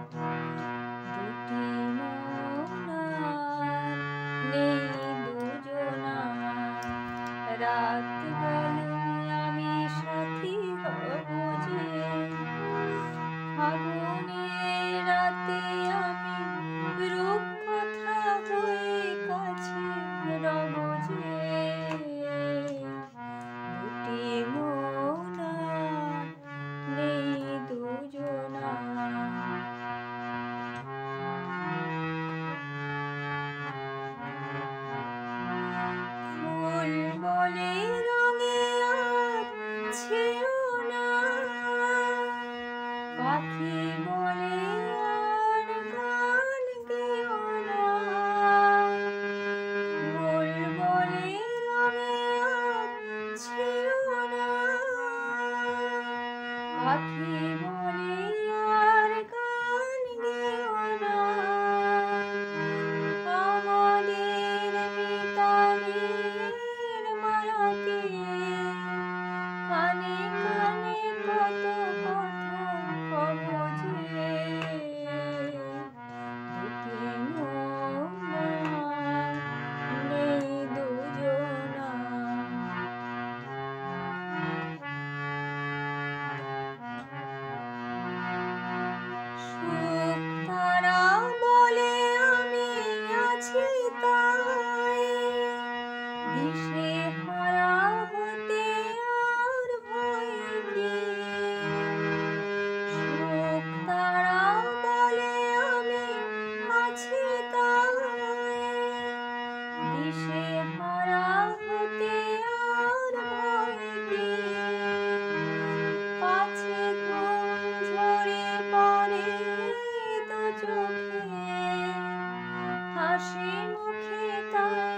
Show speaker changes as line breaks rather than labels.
দুটি মন আর নেই দুজনার, রাত বলে আমি সাথী হব যে, ফাগুনের রাতে আমি রূপকথা হয়ে কাছে রব যে। দুটি মন আর নেই দুজনার। ফুল বলে রঙে আর ছেও না, পাখি বলে আর গান গেও না। ফুল বলে রঙে আর ছেও না, পাখি বলে আর গান গেও না। আমাদের মিতালির মায়াকে কানে কানে কত কথা কব যে। দুটি মন আর নেই দুজনার। সুখ তারা বলে আমি আছি তাই, দিশেহারা হতে আর ভয় কি। সুখ তারা বলে আমি আছি তাই, দিশেহারা হতে আর ভয় কি। পাছে ঘুম ঝরে পড়ে দু চোখে, হাসি মুখে তাই